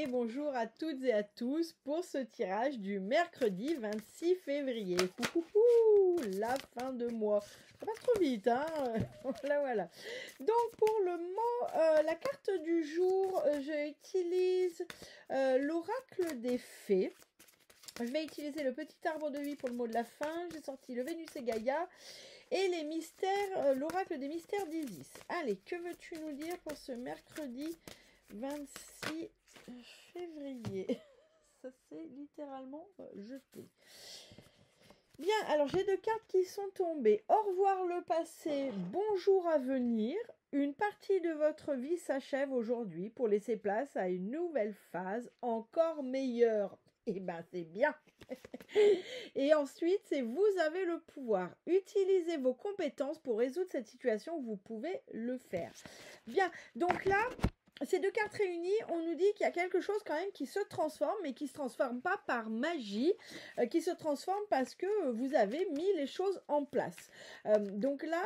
et bonjour à toutes et à tous pour ce tirage du mercredi 26 février. La fin de mois. Ça passe trop vite, hein. Voilà. Donc pour le mot, la carte du jour, j'utilise l'oracle des fées. Je vais utiliser le petit arbre de vie pour le mot de la fin. J'ai sorti le Vénus et Gaïa et les mystères, l'oracle des mystères d'Isis. Allez, que veux-tu nous dire pour ce mercredi 26 février? Ça s'est littéralement jeté. Bien, alors j'ai deux cartes qui sont tombées. Au revoir le passé, bonjour à venir. Une partie de votre vie s'achève aujourd'hui pour laisser place à une nouvelle phase encore meilleure. Eh ben c'est bien. Et ensuite, c'est vous avez le pouvoir. Utilisez vos compétences pour résoudre cette situation. Vous pouvez le faire. Bien, donc là, ces deux cartes réunies, on nous dit qu'il y a quelque chose quand même qui se transforme, mais qui ne se transforme pas par magie, qui se transforme parce que vous avez mis les choses en place. Donc là,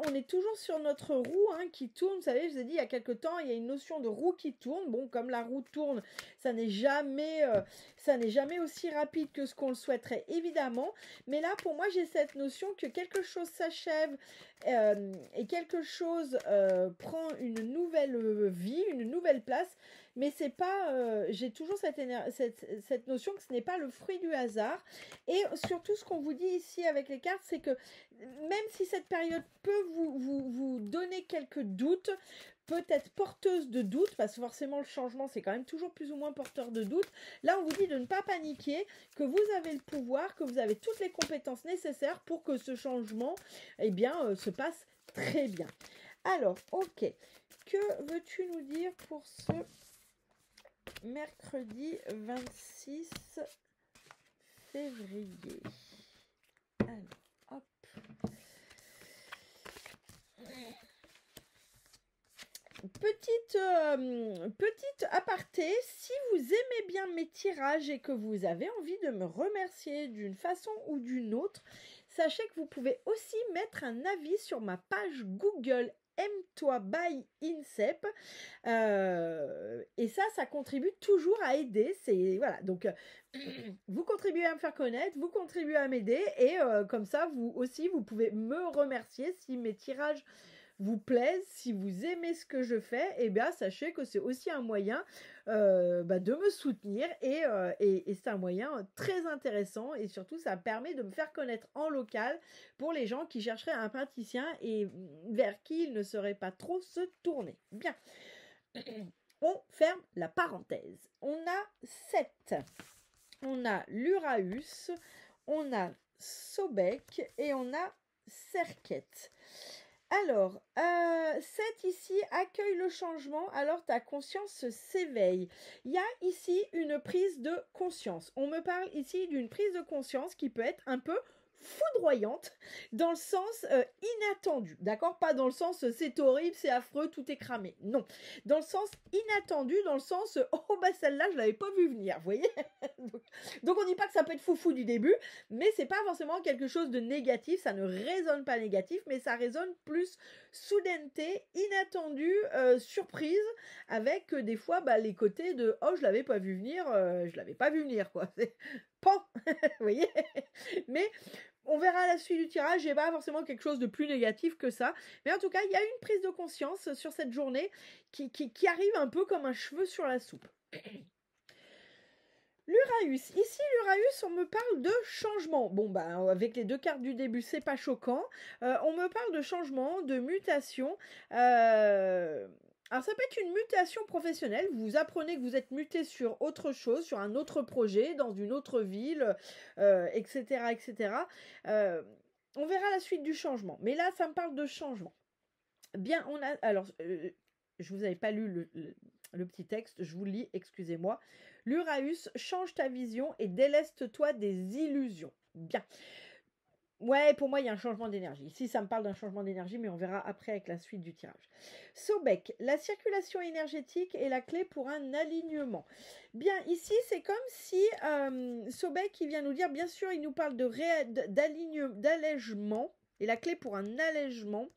on est toujours sur notre roue qui tourne. Vous savez, je vous ai dit il y a quelque temps, il y a une notion de roue qui tourne. Bon, comme la roue tourne, ça n'est jamais aussi rapide que ce qu'on le souhaiterait, évidemment. Mais là, pour moi, j'ai cette notion que quelque chose s'achève et quelque chose prend une nouvelle vie, une nouvelle place, mais c'est pas j'ai toujours cette notion que ce n'est pas le fruit du hasard. Et surtout, ce qu'on vous dit ici avec les cartes, c'est que même si cette période peut vous donner quelques doutes, peut-être porteuse de doutes, parce que forcément le changement c'est quand même toujours plus ou moins porteur de doutes, là on vous dit de ne pas paniquer, que vous avez le pouvoir, que vous avez toutes les compétences nécessaires pour que ce changement se passe très bien. Alors, ok, que veux-tu nous dire pour ce mercredi 26 février? Alors, hop. Petite aparté, si vous aimez bien mes tirages et que vous avez envie de me remercier d'une façon ou d'une autre, sachez que vous pouvez aussi mettre un avis sur ma page Google Aime-toi by INSEP, et ça contribue toujours à aider. Donc vous contribuez à me faire connaître, vous contribuez à m'aider, et comme ça vous aussi vous pouvez me remercier si mes tirages vous plaisent, si vous aimez ce que je fais, sachez que c'est aussi un moyen de me soutenir, et c'est un moyen très intéressant, et surtout ça permet de me faire connaître en local pour les gens qui chercheraient un praticien et vers qui ils ne sauraient pas trop se tourner. Bien, on ferme la parenthèse. On a 7. On a l'Uraüs, on a Sobek et on a Serket. Alors, 7 ici, accueille le changement, alors ta conscience s'éveille. Il y a ici une prise de conscience. On me parle ici d'une prise de conscience qui peut être un peu foudroyante, dans le sens inattendu, d'accord? Pas dans le sens c'est horrible, c'est affreux, tout est cramé. Non, dans le sens inattendu, dans le sens celle-là je l'avais pas vu venir, vous voyez? donc on dit pas que ça peut être foufou du début, mais c'est pas forcément quelque chose de négatif, ça ne résonne pas négatif, mais ça résonne plus soudaineté, inattendu, surprise, avec des fois les côtés de oh je l'avais pas vu venir, quoi. C'est pan, vous voyez? Mais on verra à la suite du tirage, j'ai pas forcément quelque chose de plus négatif que ça. Mais en tout cas, il y a une prise de conscience sur cette journée qui arrive un peu comme un cheveu sur la soupe. L'Uraüs. Ici, l'Uraüs, on me parle de changement. Bon, avec les deux cartes du début, c'est pas choquant. On me parle de changement, de mutation. Alors, ça peut être une mutation professionnelle. Vous apprenez que vous êtes muté sur autre chose, sur un autre projet, dans une autre ville, etc., etc. On verra la suite du changement. Mais là, ça me parle de changement. Bien, on a... Alors, je vous avais pas lu le petit texte, je vous le lis, excusez-moi. L'Uraüs, change ta vision et déleste-toi des illusions. Bien. Ouais, pour moi, il y a un changement d'énergie. Ici, ça me parle d'un changement d'énergie, mais on verra après avec la suite du tirage. Sobek, la circulation énergétique est la clé pour un alignement. Bien, ici, c'est comme si Sobek, il vient nous dire, bien sûr, il nous parle d'allègement, et la clé pour un allègement.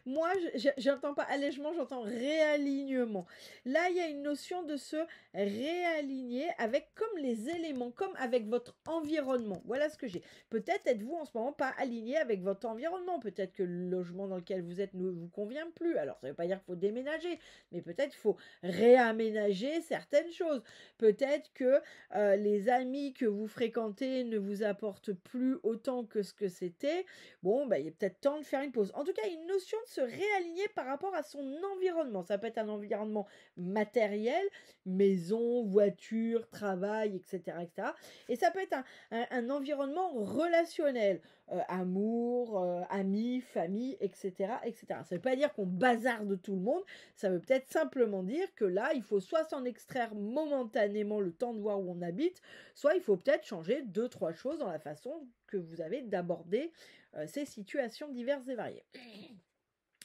Moi, j'entends pas allègement, j'entends réalignement. Là, il y a une notion de se réaligner avec comme les éléments, comme avec votre environnement. Voilà ce que j'ai. Peut-être êtes-vous en ce moment pas aligné avec votre environnement. Peut-être que le logement dans lequel vous êtes ne vous convient plus. Alors, ça ne veut pas dire qu'il faut déménager, mais peut-être qu'il faut réaménager certaines choses. Peut-être que les amis que vous fréquentez ne vous apportent plus autant que ce que c'était. Bon, il est peut-être temps de faire une pause. En tout cas, une notion de se réaligner par rapport à son environnement. Ça peut être un environnement matériel, maison, voiture, travail, etc. etc. Et ça peut être un environnement relationnel, amour, amis, famille, etc. etc. Ça ne veut pas dire qu'on bazarde tout le monde, ça veut peut-être simplement dire que là, il faut soit s'en extraire momentanément le temps de voir où on habite, soit il faut peut-être changer 2-3 choses dans la façon que vous avez d'aborder ces situations diverses et variées.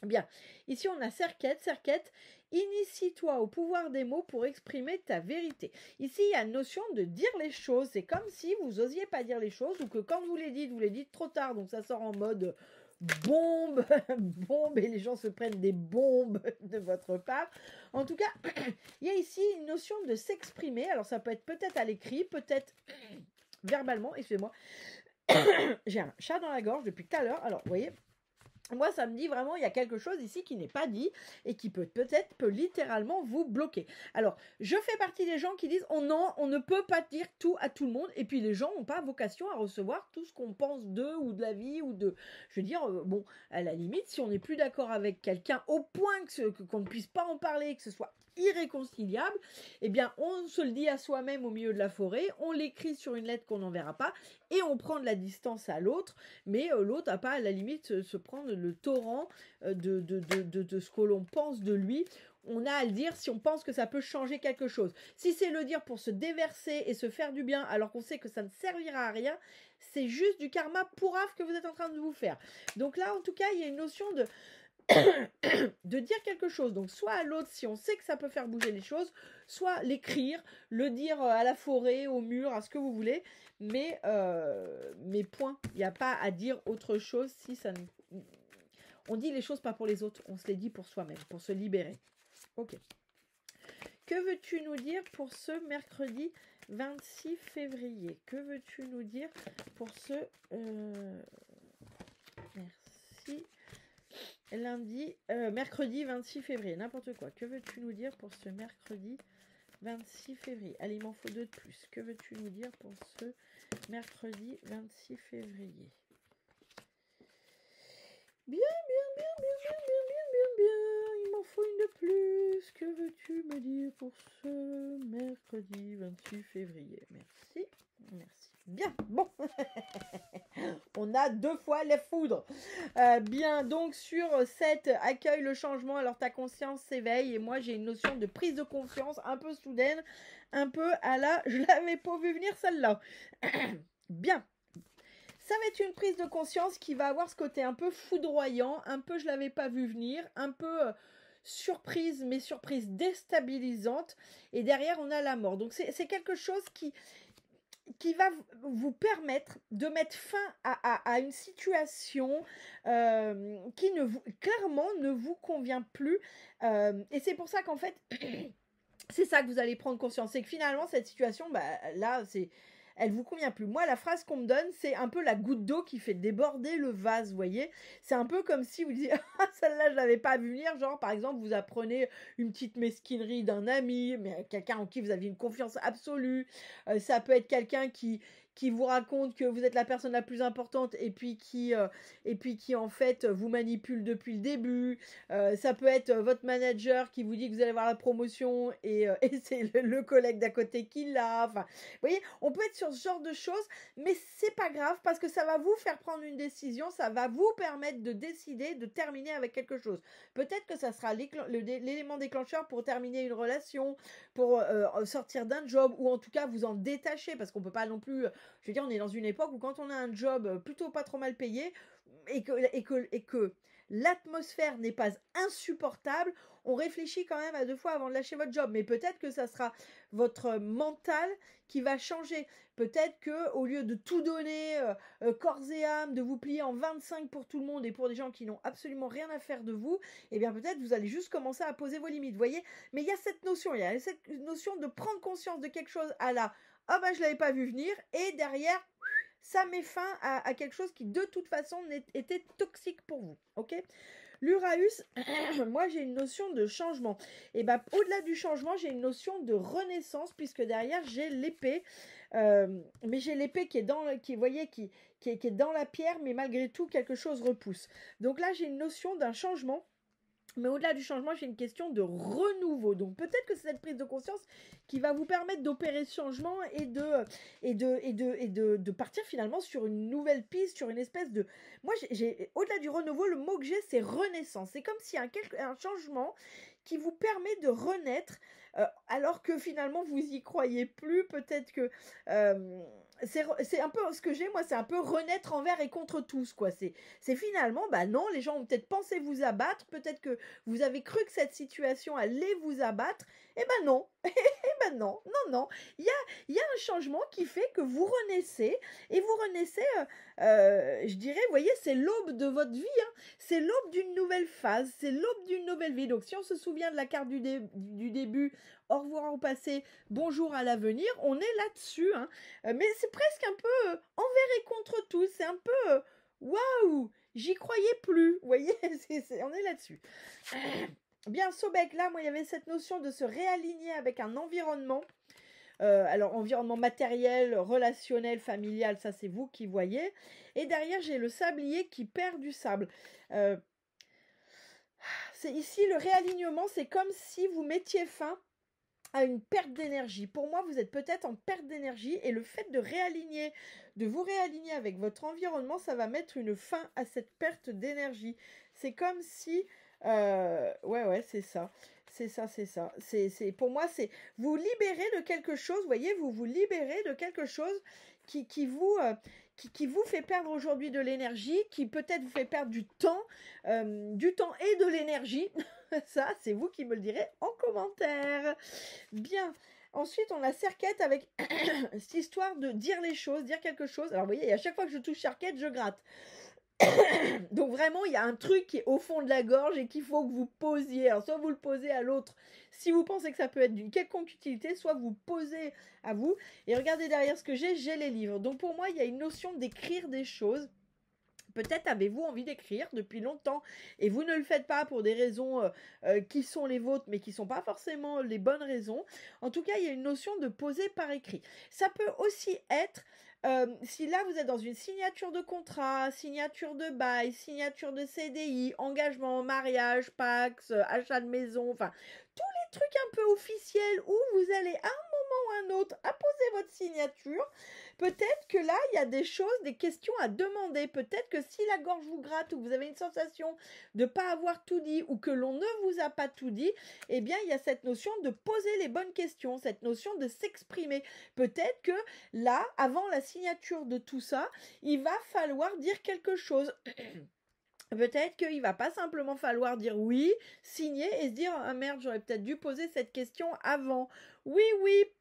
Bien, ici on a Serquette. Serquette, initie-toi au pouvoir des mots pour exprimer ta vérité. Ici, il y a une notion de dire les choses. C'est comme si vous osiez pas dire les choses ou que quand vous les dites trop tard. Donc ça sort en mode bombe, bombe, et les gens se prennent des bombes de votre part. En tout cas, il y a ici une notion de s'exprimer. Alors ça peut être peut-être à l'écrit, peut-être verbalement. Excusez-moi. J'ai un chat dans la gorge depuis tout à l'heure. Alors, vous voyez, moi, ça me dit vraiment, il y a quelque chose ici qui n'est pas dit et qui peut littéralement vous bloquer. Alors, je fais partie des gens qui disent, on ne peut pas dire tout à tout le monde. Et puis, les gens n'ont pas vocation à recevoir tout ce qu'on pense d'eux ou de la vie ou de... Je veux dire, bon, à la limite, si on n'est plus d'accord avec quelqu'un au point qu'on ne puisse pas en parler, que ce soit irréconciliable, eh bien, on se le dit à soi-même au milieu de la forêt, on l'écrit sur une lettre qu'on n'enverra pas et on prend de la distance à l'autre, mais l'autre n'a pas à la limite se prendre le torrent de ce que l'on pense de lui. On a à le dire si on pense que ça peut changer quelque chose. Si c'est le dire pour se déverser et se faire du bien alors qu'on sait que ça ne servira à rien, c'est juste du karma pourrave que vous êtes en train de vous faire. Donc là, en tout cas, il y a une notion de dire quelque chose. Donc soit à l'autre si on sait que ça peut faire bouger les choses, soit l'écrire, le dire à la forêt, au mur, à ce que vous voulez, mais point. Il n'y a pas à dire autre chose si ça ne... On dit les choses pas pour les autres, on se les dit pour soi-même, pour se libérer. Ok. Que veux-tu nous dire pour ce mercredi 26 février? Que veux-tu nous dire pour ce... Merci. Mercredi 26 février, n'importe quoi. Que veux-tu nous dire pour ce mercredi 26 février? Allez, il m'en faut 2 de plus. Que veux-tu nous dire pour ce mercredi 26 février? Bien. Il m'en faut une de plus. Que veux-tu me dire pour ce mercredi 26 février? Merci. Bien, bon. On a 2 fois les foudres. Bien, donc sur cette accueille le changement, alors ta conscience s'éveille et moi j'ai une notion de prise de conscience un peu soudaine, un peu à la je l'avais pas vu venir celle-là. Bien. Ça va être une prise de conscience qui va avoir ce côté un peu foudroyant, un peu je l'avais pas vu venir, un peu surprise, mais surprise déstabilisante. Et derrière, on a la mort. Donc c'est quelque chose qui va vous permettre de mettre fin à une situation qui clairement ne vous convient plus. Et c'est pour ça qu'en fait, c'est ça que vous allez prendre conscience. C'est que finalement, cette situation, là, elle vous convient plus. Moi, la phrase qu'on me donne, c'est un peu la goutte d'eau qui fait déborder le vase, vous voyez. C'est un peu comme si vous disiez, ah, celle-là, je l'avais pas vu venir. Genre, par exemple, vous apprenez une petite mesquinerie d'un ami, mais quelqu'un en qui vous aviez une confiance absolue. Ça peut être quelqu'un qui vous raconte que vous êtes la personne la plus importante et puis qui en fait vous manipule depuis le début. Ça peut être votre manager qui vous dit que vous allez avoir la promotion et c'est le collègue d'à côté qui l'a. Enfin, vous voyez, on peut être sur ce genre de choses, mais c'est pas grave parce que ça va vous faire prendre une décision, ça va vous permettre de décider de terminer avec quelque chose. Peut-être que ça sera l'élément déclencheur pour terminer une relation, pour sortir d'un job ou en tout cas vous en détacher parce qu'on peut pas non plus... Je veux dire, on est dans une époque où quand on a un job plutôt pas trop mal payé et que l'atmosphère n'est pas insupportable, on réfléchit quand même à 2 fois avant de lâcher votre job. Mais peut-être que ça sera votre mental qui va changer. Peut-être que au lieu de tout donner corps et âme, de vous plier en 25 pour tout le monde et pour des gens qui n'ont absolument rien à faire de vous, eh bien peut-être vous allez juste commencer à poser vos limites, vous voyez. Mais il y a cette notion de prendre conscience de quelque chose à la « ah bah je l'avais pas vu venir » et derrière ça met fin à quelque chose qui de toute façon était toxique pour vous, ok. L'Uranus, moi j'ai une notion de changement. Et ben au-delà du changement, j'ai une notion de renaissance puisque derrière j'ai l'épée. Mais j'ai l'épée qui est qui est dans la pierre, mais malgré tout quelque chose repousse. Donc là j'ai une notion d'un changement. Mais au-delà du changement, j'ai une question de renouveau. Donc peut-être que c'est cette prise de conscience qui va vous permettre d'opérer ce changement et de partir finalement sur une nouvelle piste, sur une espèce de... Moi, au-delà du renouveau, le mot que j'ai, c'est renaissance. C'est comme s'il y a un changement qui vous permet de renaître alors que finalement vous y croyez plus. Peut-être que c'est un peu ce que j'ai, moi, c'est un peu renaître envers et contre tous, quoi. C'est finalement, bah non, les gens ont peut-être pensé vous abattre, peut-être que vous avez cru que cette situation allait vous abattre, et ben non, et ben non, non, il y a un changement qui fait que vous renaissez, et vous renaissez, je dirais, vous voyez, c'est l'aube de votre vie, hein. C'est l'aube d'une nouvelle phase, c'est l'aube d'une nouvelle vie. Donc si on se souvient de la carte du début, au revoir au passé, bonjour à l'avenir, on est là-dessus, hein. Mais c'est presque un peu envers et contre tous, c'est un peu waouh, j'y croyais plus, vous voyez, on est là-dessus. Bien, Sobek, là, moi, il y avait cette notion de se réaligner avec un environnement. Alors, environnement matériel, relationnel, familial, ça, c'est vous qui voyez. Et derrière, j'ai le sablier qui perd du sable. C'est ici, le réalignement, c'est comme si vous mettiez fin à une perte d'énergie. Pour moi, vous êtes peut-être en perte d'énergie et le fait de vous réaligner avec votre environnement, ça va mettre une fin à cette perte d'énergie. C'est comme si... ouais, c'est ça. Pour moi, c'est vous libérer de quelque chose, vous voyez, vous libérez de quelque chose qui vous fait perdre aujourd'hui de l'énergie, qui peut-être vous fait perdre du temps et de l'énergie. Ça, c'est vous qui me le direz en commentaire. Bien. Ensuite, on a Serquette avec cette histoire de dire les choses, dire quelque chose. Alors, vous voyez, à chaque fois que je touche Serquette, je gratte. Donc vraiment, il y a un truc qui est au fond de la gorge et qu'il faut que vous posiez. Alors, soit vous le posez à l'autre si vous pensez que ça peut être d'une quelconque utilité, soit vous posez à vous. Et regardez derrière ce que j'ai les livres. Donc pour moi, il y a une notion d'écrire des choses. Peut-être avez-vous envie d'écrire depuis longtemps et vous ne le faites pas pour des raisons qui sont les vôtres mais qui ne sont pas forcément les bonnes raisons. En tout cas, il y a une notion de poser par écrit. Ça peut aussi être... si là vous êtes dans une signature de contrat, signature de bail, signature de CDI, engagement, mariage, Pax, achat de maison, enfin tous les trucs un peu officiels où vous allez à un moment ou un autre apposer votre signature, peut-être que là il y a des choses, des questions à demander. Peut-être que si la gorge vous gratte ou que vous avez une sensation de ne pas avoir tout dit ou que l'on ne vous a pas tout dit, eh bien il y a cette notion de poser les bonnes questions, cette notion de s'exprimer. Peut-être que là, avant la signature de tout ça, il va falloir dire quelque chose. Peut-être qu'il va pas simplement falloir dire oui, signer et se dire ah merde, j'aurais peut-être dû poser cette question avant. Oui,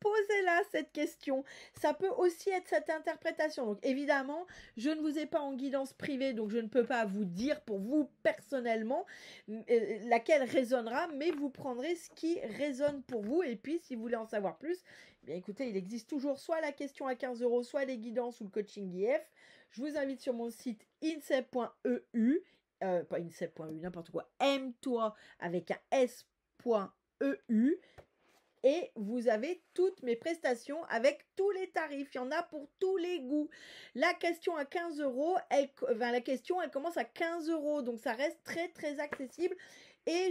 posez-la cette question. Ça peut aussi être cette interprétation. Donc évidemment, je ne vous ai pas en guidance privée, donc je ne peux pas vous dire pour vous personnellement laquelle résonnera, mais vous prendrez ce qui résonne pour vous. Et puis si vous voulez en savoir plus, eh bien écoutez, il existe toujours soit la question à 15 €, soit les guidances ou le coaching IF. Je vous invite sur mon site insep.eu. Pas insep.eu, n'importe quoi, aime-toi avec un s.eu et vous avez toutes mes prestations avec tous les tarifs, il y en a pour tous les goûts. La question à 15 €, la question elle commence à 15 €, donc ça reste très très accessible et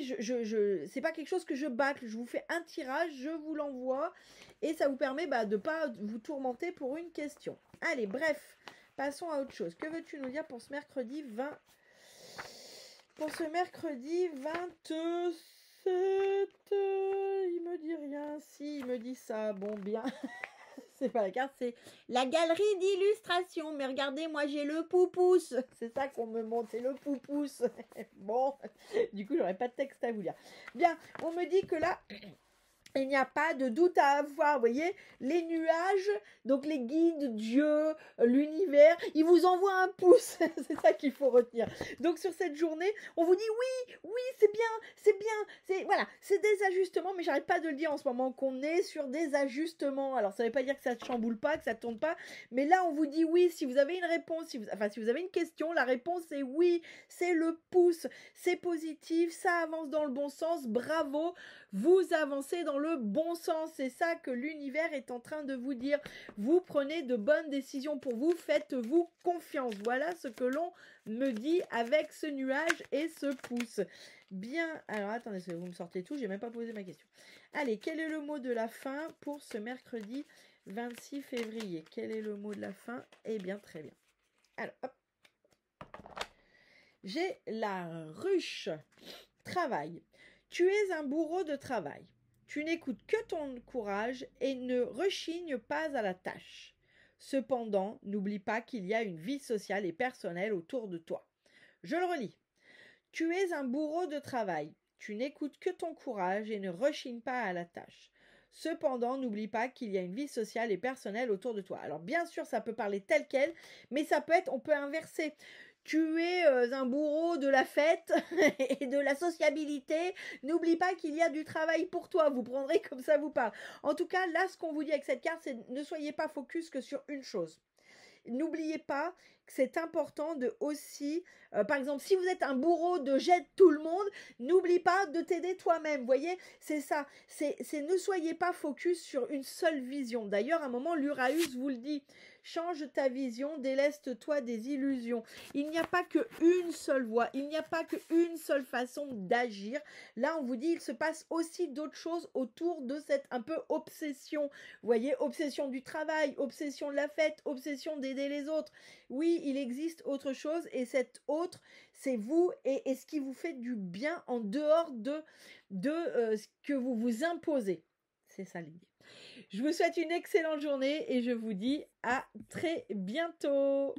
c'est pas quelque chose que je bâcle, je vous fais un tirage, je vous l'envoie et ça vous permet de pas vous tourmenter pour une question. Allez, bref, passons à autre chose. Que veux-tu nous dire pour ce mercredi 20 Pour ce mercredi 27, il me dit rien. Si, il me dit ça. Bon, bien. C'est pas la carte, c'est la galerie d'illustration. Mais regardez, moi j'ai le poupousse. C'est ça qu'on me montre, c'est le poupousse. Bon, du coup, j'aurais pas de texte à vous lire. Bien, on me dit que là, il n'y a pas de doute à avoir, vous voyez, les nuages, donc les guides, Dieu, l'univers, ils vous envoient un pouce, c'est ça qu'il faut retenir. Donc sur cette journée, on vous dit oui, c'est bien, voilà, c'est des ajustements, mais j'arrête pas de le dire en ce moment qu'on est sur des ajustements. Alors ça veut pas dire que ça ne chamboule pas, que ça tourne pas, mais là on vous dit oui, si vous avez une réponse, si vous avez une question, la réponse est oui, c'est le pouce, c'est positif, ça avance dans le bon sens, bravo. Vous avancez dans le bon sens, c'est ça que l'univers est en train de vous dire. Vous prenez de bonnes décisions pour vous, faites-vous confiance. Voilà ce que l'on me dit avec ce nuage et ce pouce. Bien, alors attendez, vous me sortez tout, j'ai même pas posé ma question. Allez, quel est le mot de la fin pour ce mercredi 26 février? Quel est le mot de la fin? Eh bien, très bien. Alors, hop. J'ai la ruche. Travail. Tu es un bourreau de travail. Tu n'écoutes que ton courage et ne rechignes pas à la tâche. Cependant, n'oublie pas qu'il y a une vie sociale et personnelle autour de toi. Je le relis. Tu es un bourreau de travail. Tu n'écoutes que ton courage et ne rechignes pas à la tâche. Cependant, n'oublie pas qu'il y a une vie sociale et personnelle autour de toi. Alors bien sûr, ça peut parler tel quel, mais ça peut être, on peut inverser. Tu es un bourreau de la fête et de la sociabilité. N'oublie pas qu'il y a du travail pour toi. Vous prendrez comme ça vous parle. En tout cas, là, ce qu'on vous dit avec cette carte, c'est ne soyez pas focus que sur une chose. N'oubliez pas que c'est important de aussi, par exemple, si vous êtes un bourreau de jette tout le monde, n'oublie pas de t'aider toi-même. Vous voyez, c'est ça. C'est ne soyez pas focus sur une seule vision. D'ailleurs, à un moment, l'Uraeus vous le dit. Change ta vision, déleste-toi des illusions. Il n'y a pas qu'une seule voie, il n'y a pas qu'une seule façon d'agir. Là, on vous dit, il se passe aussi d'autres choses autour de cette un peu obsession. Vous voyez, obsession du travail, obsession de la fête, obsession d'aider les autres. Oui, il existe autre chose et cette autre, c'est vous et ce qui vous fait du bien en dehors de ce que vous vous imposez. C'est ça l'idée. Je vous souhaite une excellente journée et je vous dis à très bientôt.